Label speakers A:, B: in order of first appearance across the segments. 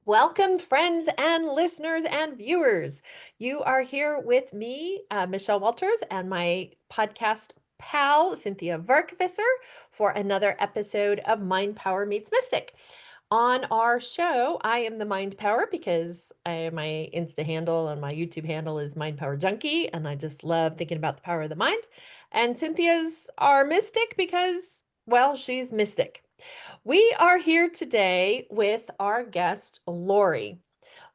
A: Welcome, friends and listeners and viewers. You are here with me, Michelle Walters, and my podcast pal, Cinthia Varkevisser, for another episode of Mind Power Meets Mystic. On our show, I am the Mind Power because my Insta handle and my YouTube handle is Mind Power Junkie, and I just love thinking about the power of the mind. And Cynthia's our mystic because, well, she's mystic. We are here today with our guest, Lori.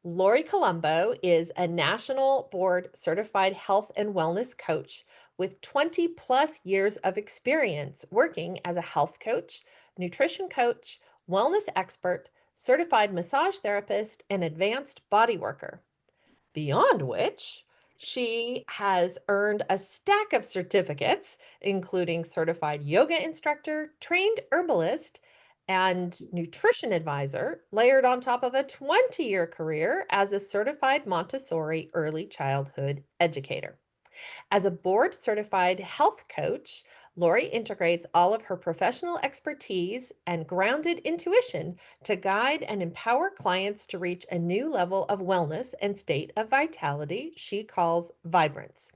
A: Lori Colombo is a national board certified health and wellness coach with 20 plus years of experience working as a health coach, nutrition coach, wellness expert, certified massage therapist, and advanced body worker. Beyond which, she has earned a stack of certificates, including certified yoga instructor, trained herbalist, and nutrition advisor, layered on top of a 20-year career as a certified Montessori early childhood educator. As a board certified health coach, Lori integrates all of her professional expertise and grounded intuition to guide and empower clients to reach a new level of wellness and state of vitality she calls Vibrance.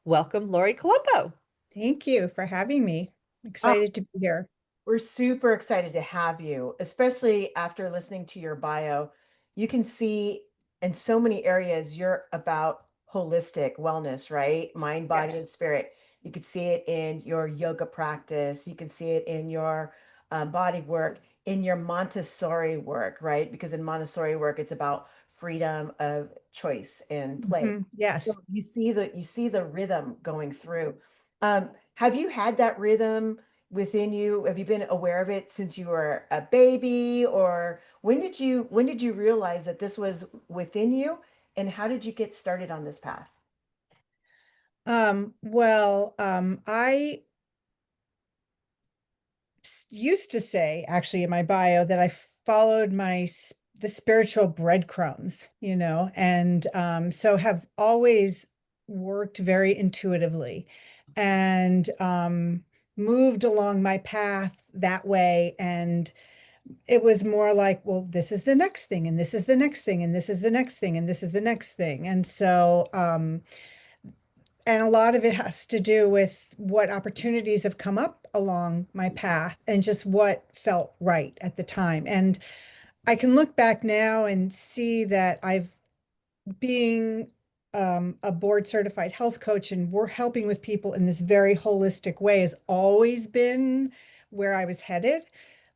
A: Welcome, Lori Colombo.
B: Thank you for having me.
C: Oh,
B: Excited to be here.
C: we're super excited to have you, especially after listening to your bio. You can see in so many areas you're about holistic wellness, right? Mind, body,
A: Yes.
C: and spirit. You could see it in your yoga practice. You can see it in your body work, in your Montessori work, right? Because in Montessori work, it's about freedom of choice and play. So
B: Yes.
C: you see the rhythm going through. Have you had that rhythm within you? Have you been aware of it since you were a baby, or when did you realize that this was within you, and how did you get started on this path?
B: I used to say actually in my bio that I followed the spiritual breadcrumbs, and so have always worked very intuitively and moved along my path that way. And it was more like, well, this is the next thing, and this is the next thing, and this is the next thing, and this is the next thing. And a lot of it has to do with what opportunities have come up along my path and just what felt right at the time. And I can look back now and see that being a board certified health coach and we're helping with people in this very holistic way has always been where I was headed.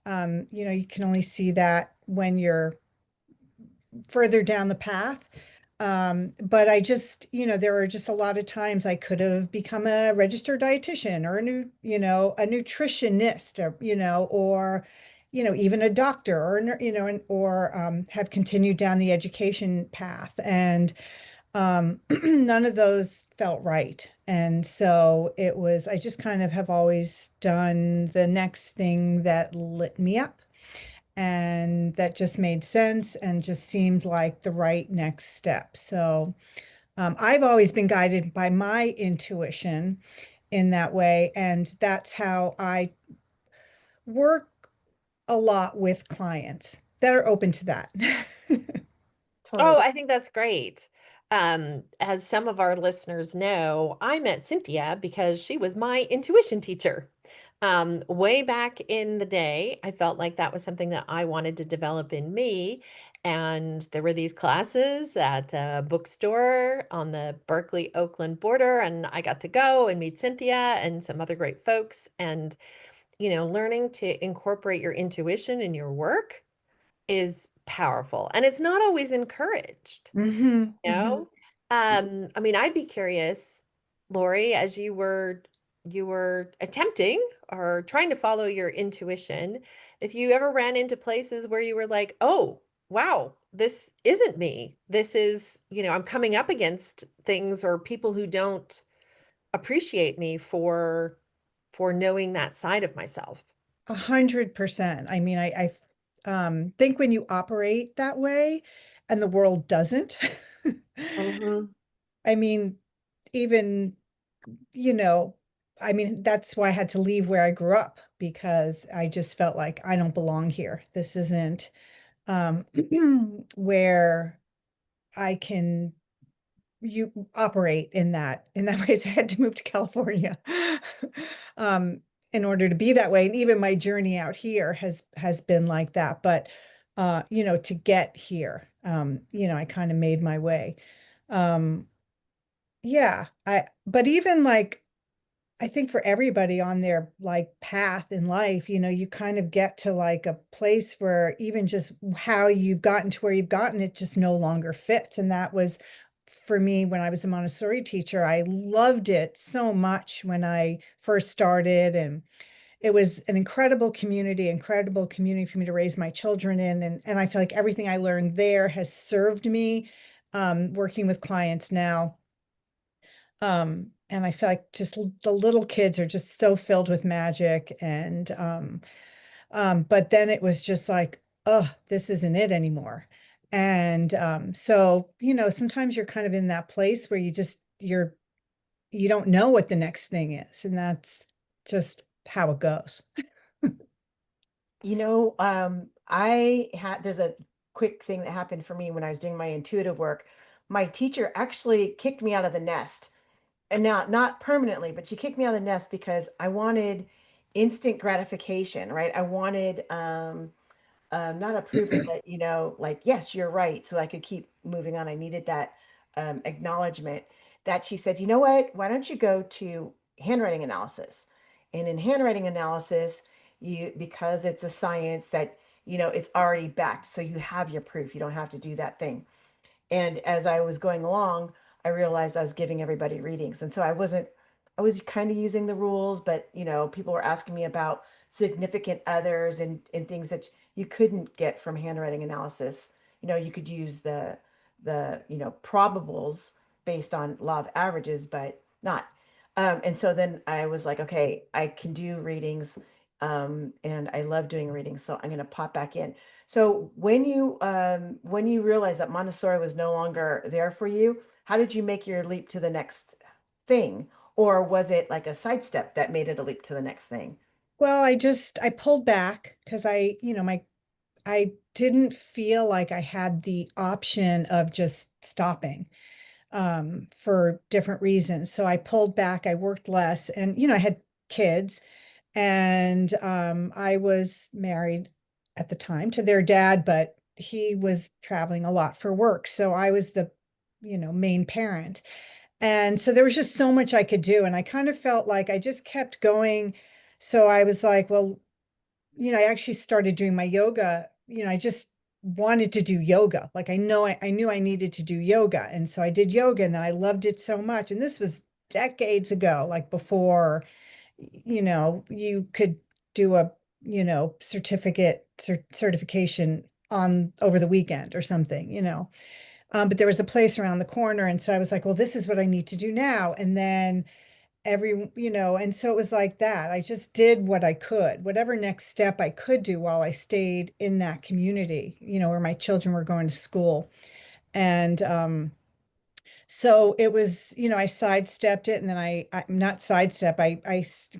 B: You can only see that when you're further down the path. But there were just a lot of times I could have become a registered dietitian or a nutritionist, or even a doctor, or have continued down the education path. And none of those felt right. And so I just kind of have always done the next thing that lit me up, and that just made sense and just seemed like the right next step. So I've always been guided by my intuition in that way, and that's how I work a lot with clients that are open to that.
A: Oh,
C: Totally.
A: I think that's great. As some of our listeners know, I met Cynthia because she was my intuition teacher. Way back in the day, I felt like that was something that I wanted to develop in me. And there were these classes at a bookstore on the Berkeley Oakland border, and I got to go and meet Cynthia and some other great folks. And, learning to incorporate your intuition in your work is powerful, and it's not always encouraged,
B: Hmm.
A: you
B: Hmm.
A: know? I mean, I'd be curious, Lori, as you were attempting or trying to follow your intuition, if you ever ran into places where you were like, "Oh, wow, this isn't me. This is, I'm coming up against things or people who don't appreciate me for knowing that side of myself."
B: 100%. I mean, I think when you operate that way and the world doesn't,
A: Mhm.
B: I mean, even, you know, that's why I had to leave where I grew up because I just felt like I don't belong here. This isn't, where I can you operate in that way. So I had to move to California um, in order to be that way. And even my journey out here has been like that. But to get here, I kind of made my way. Um, yeah, but even like I think for everybody on their like path in life, you kind of get to like a place where even just how you've gotten to where you've gotten, it just no longer fits. And that was for me when I was a Montessori teacher. I loved it so much when I first started, and it was an incredible community for me to raise my children in. And I feel like everything I learned there has served me working with clients now. And I feel like just the little kids are just so filled with magic. And but then it was just like, oh, this isn't it anymore. And so, sometimes you're kind of in that place where you don't know what the next thing is. And that's just how it goes.
C: There's a quick thing that happened for me when I was doing my intuitive work. My teacher actually kicked me out of the nest, and now not permanently, but she kicked me out of the nest because I wanted instant gratification, right? I wanted not approval, but like, yes, you're right. So I could keep moving on. I needed that acknowledgement that she said, you know what? Why don't you go to handwriting analysis? And in handwriting analysis, because it's a science that, it's already backed. So you have your proof. You don't have to do that thing. And as I was going along, I realized I was giving everybody readings. And so I was kind of using the rules, but people were asking me about significant others and things that you couldn't get from handwriting analysis. You could use the probables based on law of averages, but not. And so then I was like, okay, I can do readings. And I love doing readings. So I'm going to pop back in. So when you realized that Montessori was no longer there for you, how did you make your leap to the next thing? Or was it like a sidestep that made it a leap to the next thing?
B: Well, I pulled back because I didn't feel like I had the option of just stopping for different reasons. So I pulled back, I worked less, and I had kids, and I was married at the time to their dad, but he was traveling a lot for work. So I was the, main parent. And so there was just so much I could do. And I kind of felt like I just kept going. So I was like, well, I actually started doing my yoga. I just wanted to do yoga. Like I knew I needed to do yoga. And so I did yoga, and then I loved it so much. And this was decades ago, like before, you could do a, certification on over the weekend or something, but there was a place around the corner. And so I was like, well, this is what I need to do now. And then and so it was like that. I just did what I could, whatever next step I could do while I stayed in that community, where my children were going to school. And so it was, I sidestepped it, and then I not sidestep,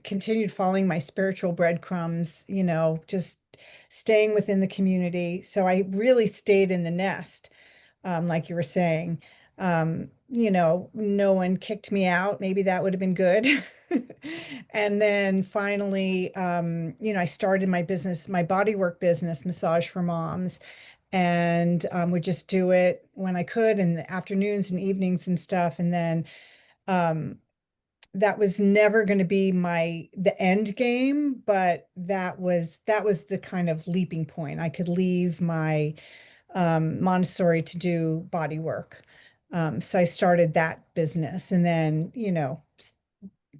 B: continued following my spiritual breadcrumbs, just staying within the community. So I really stayed in the nest, like you were saying. No one kicked me out. Maybe that would have been good. And then finally, I started my business, my bodywork business, Massage for Moms, and would just do it when I could in the afternoons and evenings and stuff. And then um, that was never going to be the end game, but that was the kind of leaping point. I could leave my Montessori to do body work. So I started that business, and then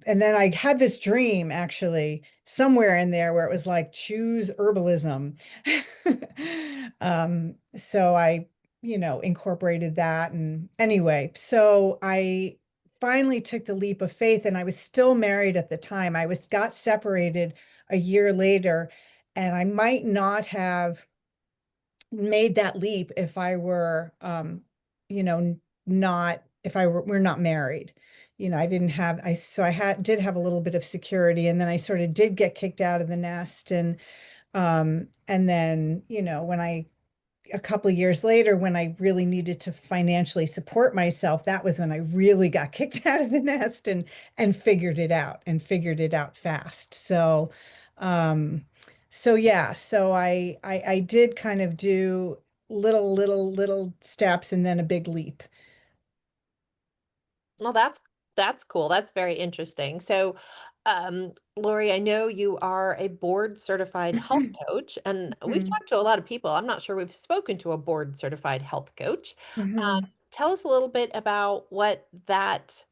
B: I had this dream actually somewhere in there where it was like choose herbalism. So I, incorporated that. And anyway, so I finally took the leap of faith, and I was still married at the time. Got separated a year later, and I might not have made that leap if I were, not if we're not married. I didn't have I so I had did have a little bit of security, and then I sort of did get kicked out of the nest, and then, when I a couple of years later, when I really needed to financially support myself, that was when I really got kicked out of the nest and figured it out fast. Um, so yeah, so I did kind of do little steps and then a big leap.
A: Well, that's cool. That's very interesting. So, Lori, I know you are a board certified health coach, and we've
B: Mhm.
A: talked to a lot of people. I'm not sure we've spoken to a board certified health coach.
B: Mhm.
A: Tell us a little bit about what that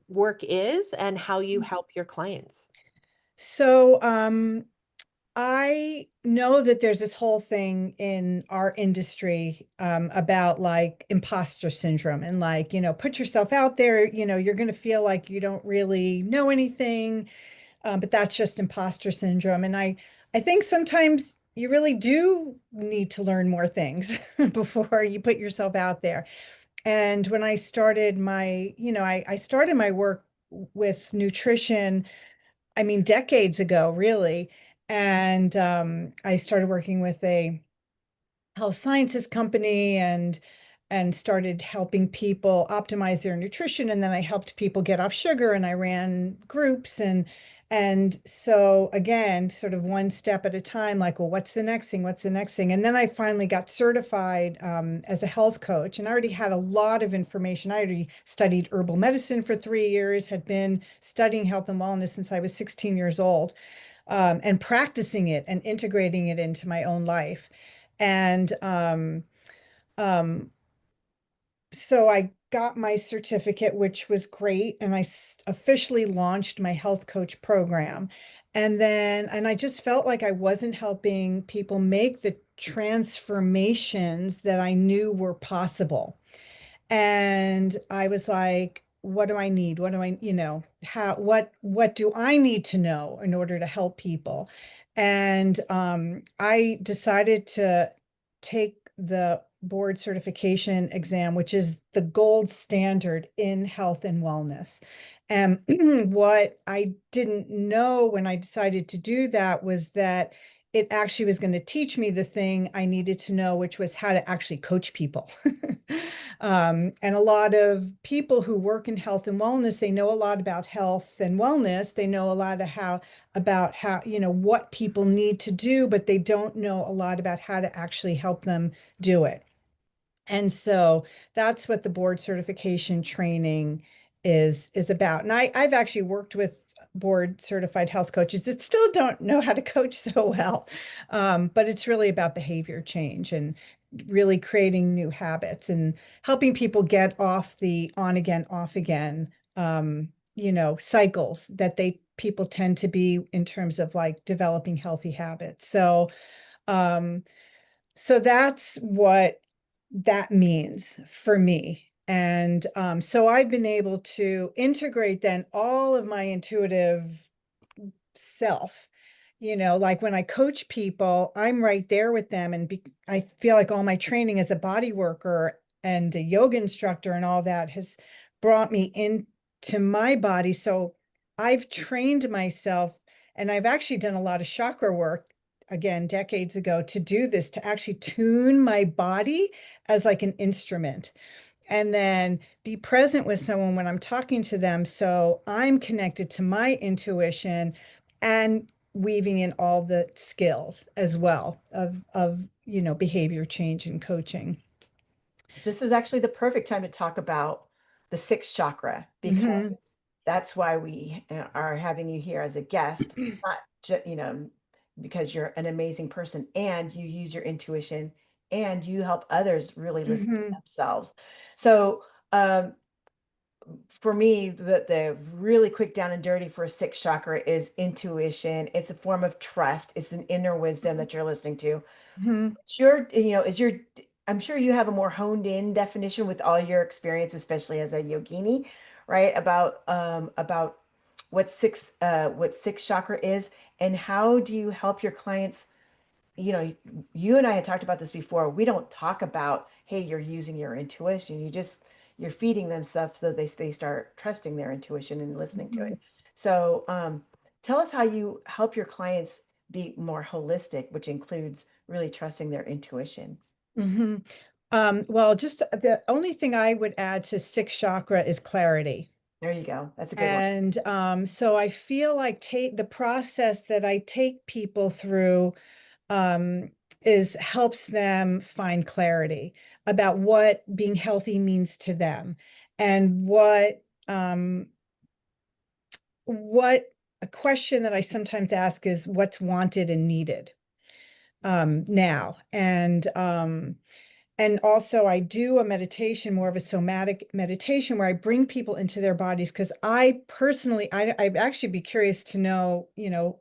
A: work is and how you help your clients.
B: So, I know that there's this whole thing in our industry about like imposter syndrome and like, put yourself out there, you're going to feel like you don't really know anything, but that's just imposter syndrome. And I think sometimes you really do need to learn more things before you put yourself out there. And when I started I started my work with nutrition, I mean, decades ago, really. And I started working with a health sciences company and started helping people optimize their nutrition. And then I helped people get off sugar and I ran groups and so again, sort of one step at a time, like, well, what's the next thing? What's the next thing? And then I finally got certified as a health coach, and I already had a lot of information. I already studied herbal medicine for 3 years, had been studying health and wellness since I was 16 years old, and practicing it and integrating it into my own life. And um, so I got my certificate, which was great, and I officially launched my health coach program. And I just felt like I wasn't helping people make the transformations that I knew were possible. And I was like, what do I need? What do I, what do I need to know in order to help people? And I decided to take the board certification exam, which is the gold standard in health and wellness. And what I didn't know when I decided to do that was that it actually was going to teach me the thing I needed to know, which was how to actually coach people. And a lot of people who work in health and wellness, they know a lot about health and wellness. They know a lot of about how, what people need to do, but they don't know a lot about how to actually help them do it. And so that's what the board certification training is about. And I've actually worked with board certified health coaches that still don't know how to coach so well. But it's really about behavior change and really creating new habits and helping people get off the on again, off again, cycles that people tend to be in terms of like developing healthy habits. Um, so that's what that means for me. And so I've been able to integrate then all of my intuitive self. Like when I coach people, I'm right there with them. And I feel like all my training as a body worker and a yoga instructor and all that has brought me into my body. So I've trained myself, and I've actually done a lot of chakra work again decades ago to do this, to actually tune my body as like an instrument and then be present with someone when I'm talking to them. So I'm connected to my intuition and weaving in all the skills as well of behavior change and coaching.
C: This is actually the perfect time to talk about the sixth chakra
B: Hmm.
C: because that's why we are having you here as a guest, not because you're an amazing person and you use your intuition and you help others really listen to
B: Hmm.
C: themselves. So, for me, the really quick down and dirty for a sixth chakra is intuition. It's a form of trust. It's an inner wisdom that you're listening to.
B: Hmm.
C: Sure, is your I'm sure you have a more honed in definition with all your experience, especially as a yogini, right? About what sixth chakra is and how do you help your clients, you and I had talked about this before. We don't talk about, hey, you're using your intuition. You're feeding them stuff so they start trusting their intuition and listening to
B: Hmm.
C: it. So tell us how you help your clients be more holistic, which includes really trusting their intuition.
B: Hmm. Well, just the only thing I would add to sixth chakra is clarity.
C: There you go. That's a good one.
B: And so I feel like take the process that I take people through um, is helps them find clarity about what being healthy means to them and what a question that I sometimes ask is what's wanted and needed now. And also I do a meditation, more of a somatic meditation where I bring people into their bodies because I personally, I'd actually be curious to know,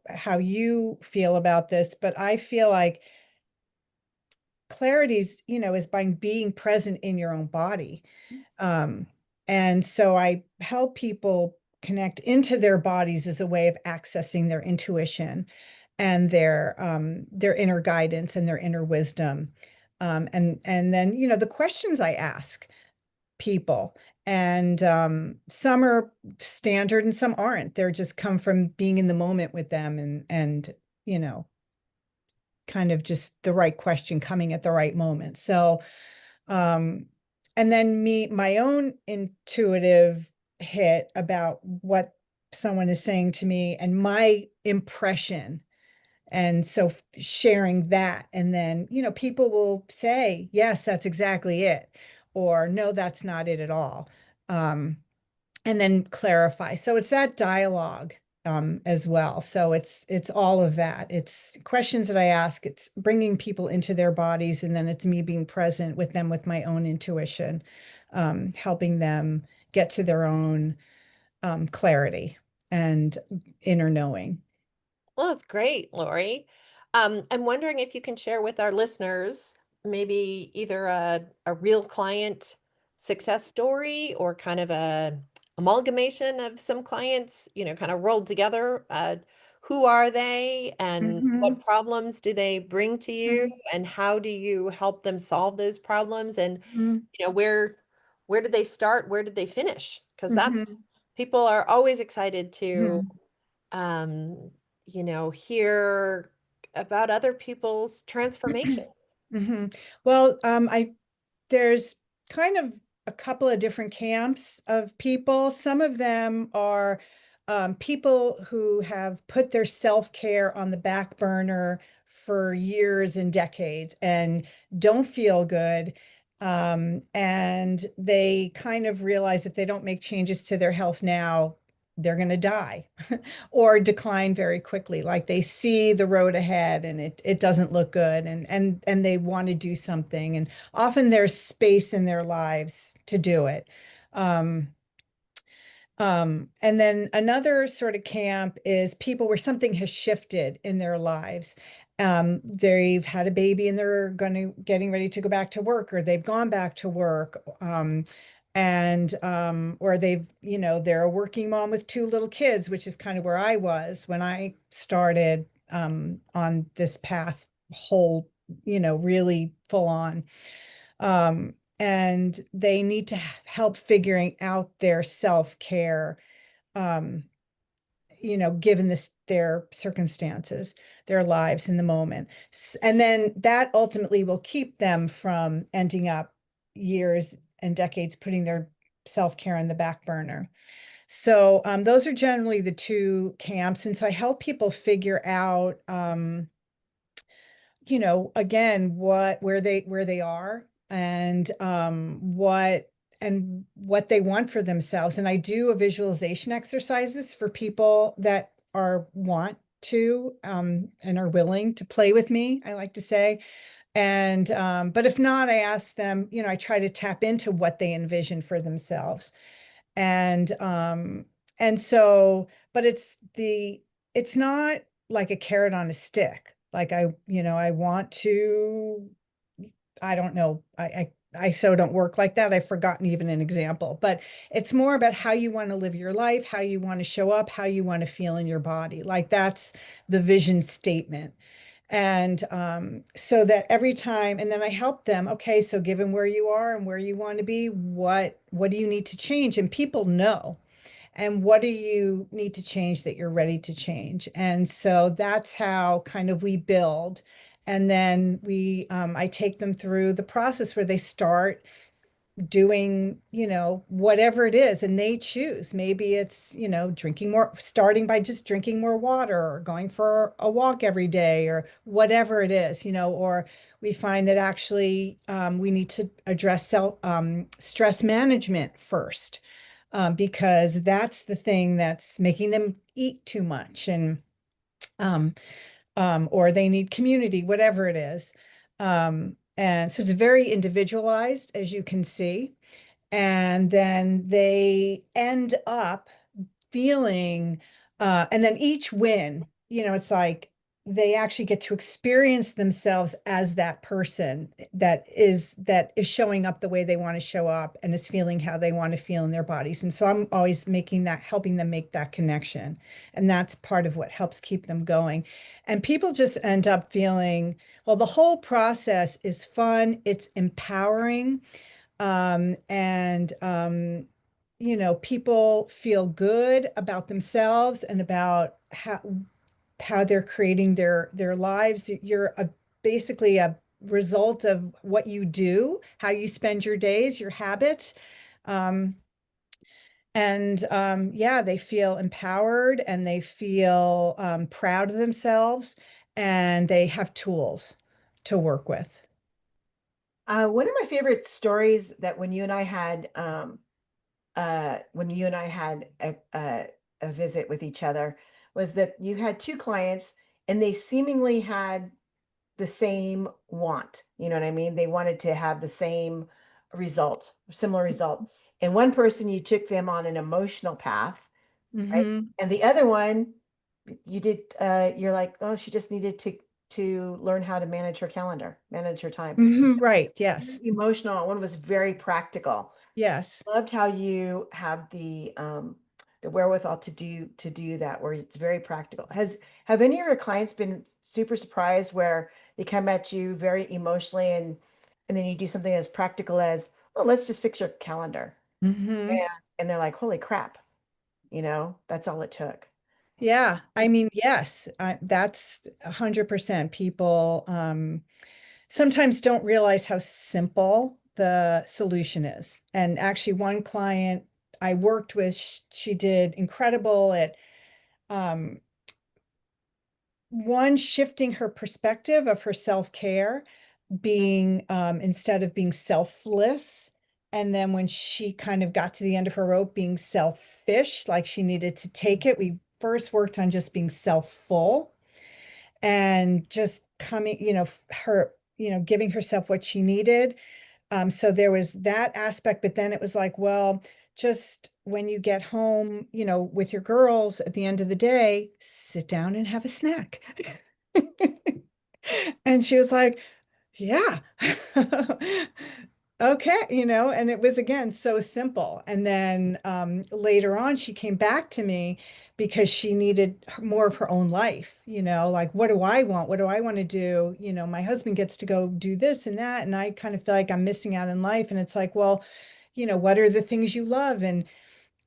B: how you feel about this, but I feel like clarity's, is by being present in your own body. Um, and so I help people connect into their bodies as a way of accessing their intuition and their inner guidance and their inner wisdom. And then, the questions I ask people, and some are standard and some aren't. They're just come from being in the moment with them and you know, kind of just the right question coming at the right moment. So, um, and then my own intuitive hit about what someone is saying to me and my impression. And so sharing that, and then, people will say, yes, that's exactly it, or no, that's not it at all. Um, and then clarify. So it's that dialogue as well. So it's all of that. It's questions that I ask. It's bringing people into their bodies, and then it's me being present with them with my own intuition, helping them get to their own clarity and inner knowing.
A: Well, that's great, Lori. I'm wondering if you can share with our listeners maybe either a real client success story or kind of a amalgamation of some clients, kind of rolled together. Who are they and
B: Hmm.
A: what problems do they bring to you and how do you help them solve those problems? And,
B: Hmm.
A: where did they start? Where did they finish? Because that's
B: Hmm.
A: people are always excited to
B: Hmm.
A: um, hear about other people's transformations.
B: Hmm. Well, there's kind of a couple of different camps of people. Some of them are people who have put their self-care on the back burner for years and decades and don't feel good. And they kind of realize if they don't make changes to their health now, they're going to die or decline very quickly. Like they see the road ahead and it doesn't look good, and they want to do something. And often there's space in their lives to do it. Um, and then another sort of camp is people where something has shifted in their lives. They've had a baby and they're getting ready to go back to work, or they've gone back to work. And or they're a working mom with two little kids, which is kind of where I was when I started on this path, whole, really full on. And they need to help figuring out their self-care, um, given their circumstances, their lives in the moment. And then that ultimately will keep them from ending up years and decades putting their self-care on the back burner. So those are generally the two camps. And so I help people figure out again, where they are and what they want for themselves. And I do a visualization exercises for people that are want to and are willing to play with me, I like to say. And but if not, I ask them, I try to tap into what they envision for themselves. And but it's not like a carrot on a stick. Like I want to, I don't know. I so don't work like that. I've forgotten even an example, but it's more about how you want to live your life, how you want to show up, how you want to feel in your body. Like that's the vision statement. And so that every time, and then I help them, okay, so given where you are and where you want to be, what do you need to change? And people know. And what do you need to change that you're ready to change? And so that's how kind of we build. And then I take them through the process where they start doing, whatever it is, and they choose. Maybe it's, drinking more, starting by just drinking more water or going for a walk every day or whatever it is, or we find that actually we need to address stress management first, because that's the thing that's making them eat too much um, or they need community, whatever it is. And so it's very individualized, as you can see. And then they end up feeling, and then each win, it's like they actually get to experience themselves as that person that is showing up the way they want to show up and is feeling how they want to feel in their bodies. And so I'm always helping them make that connection. And that's part of what helps keep them going. And people just end up feeling, well, the whole process is fun, it's empowering, and people feel good about themselves and about how they're creating their lives. You're basically a result of what you do, how you spend your days, your habits. Um, and yeah, they feel empowered and they feel proud of themselves, and they have tools to work with.
C: One of my favorite stories that when you and I had a visit with each other was that you had two clients and they seemingly had the same want. You know what I mean? They wanted to have the same result, similar result. And one person, you took them on an emotional path, right?
B: Hmm.
C: And the other one, you're like, oh, she just needed to learn how to manage her calendar, manage her time.
B: Hmm. Right. Yes.
C: Very emotional. One was very practical.
B: Yes.
C: Loved how you have the wherewithal to do that, where it's very practical. Have any of your clients been super surprised where they come at you very emotionally and then you do something as practical as, oh, let's just fix your calendar.
B: Hmm.
C: And they're like, holy crap, that's all it took.
B: Yeah. I mean, yes, that's 100%. People sometimes don't realize how simple the solution is. And actually, one client I worked with, she did incredible at um, one, shifting her perspective of her self-care, being instead of being selfless. And then when she kind of got to the end of her rope, being selfish, like she needed to take it. We first worked on just being self-full and just coming, her, giving herself what she needed. So there was that aspect, but then it was like, well, just when you get home, with your girls at the end of the day, sit down and have a snack. And she was like, yeah. Okay, and it was again so simple. And then later on, she came back to me because she needed more of her own life, like, what do I want? What do I want to do? My husband gets to go do this and that, and I kind of feel like I'm missing out in life. And it's like, well, what are the things you love? And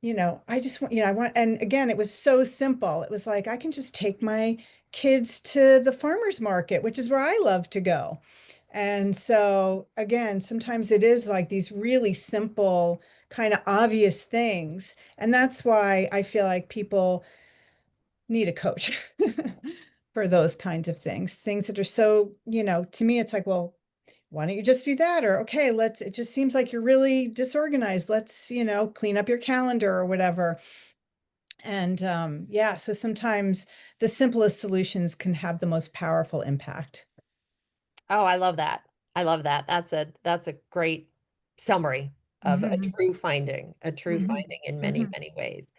B: I just want, I want, and again, it was so simple. It was like, I can just take my kids to the farmer's market, which is where I love to go. And so, again, sometimes it is like these really simple, kind of obvious things. And that's why I feel like people need a coach for those kinds of things that are so, to me, it's like, well, why don't you just do that? Or, okay, it just seems like you're really disorganized. Let's, clean up your calendar or whatever. And yeah, so sometimes the simplest solutions can have the most powerful impact.
A: Oh, I love that. I love that. That's a great summary of
B: Hmm.
A: a true
B: Hmm.
A: finding in many,
B: Hmm.
A: many ways.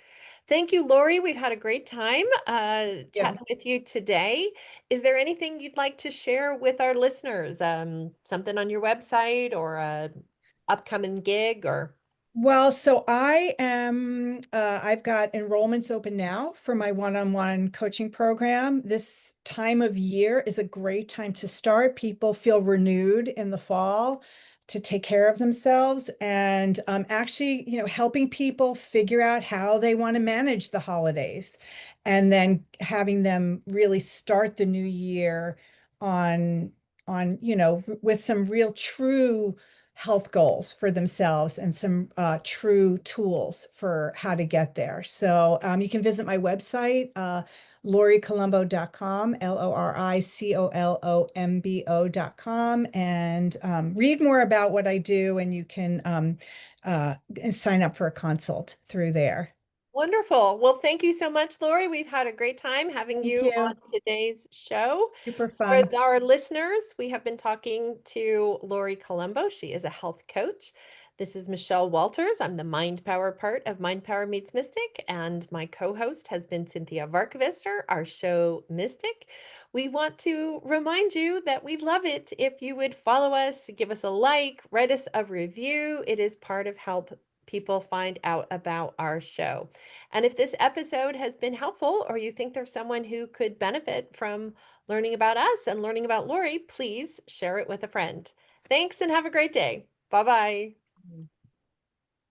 A: Thank you, Lori. We've had a great time
B: Yeah.
A: chatting with you today. Is there anything you'd like to share with our listeners? Something on your website or a upcoming gig or
B: Well, so I've got enrollments open now for my one-on-one coaching program. This time of year is a great time to start. People feel renewed in the fall to take care of themselves and actually, helping people figure out how they want to manage the holidays and then having them really start the new year on with some real true health goals for themselves and some true tools for how to get there. So you can visit my website, loricolombo.com, LORICOLOMBO.com, and read more about what I do, and you can sign up for a consult through there.
A: Wonderful. Well, thank you so much, Lori. We've had a great time having
B: Thank
A: you
B: you.
A: on today's show.
B: Super
A: For
B: fun.
A: our listeners, we have been talking to Lori Colombo. She is a health coach. This is Michelle Walters. I'm the Mind Power part of Mind Power Meets Mystic, and my co-host has been Cinthia Varkevisser, our show Mystic. We want to remind you that we'd love it if you would follow us, give us a like, write us a review. It is part of help people find out about our show. And if this episode has been helpful, or you think there's someone who could benefit from learning about us and learning about Lori, please share it with a friend. Thanks and have a great day. Bye bye.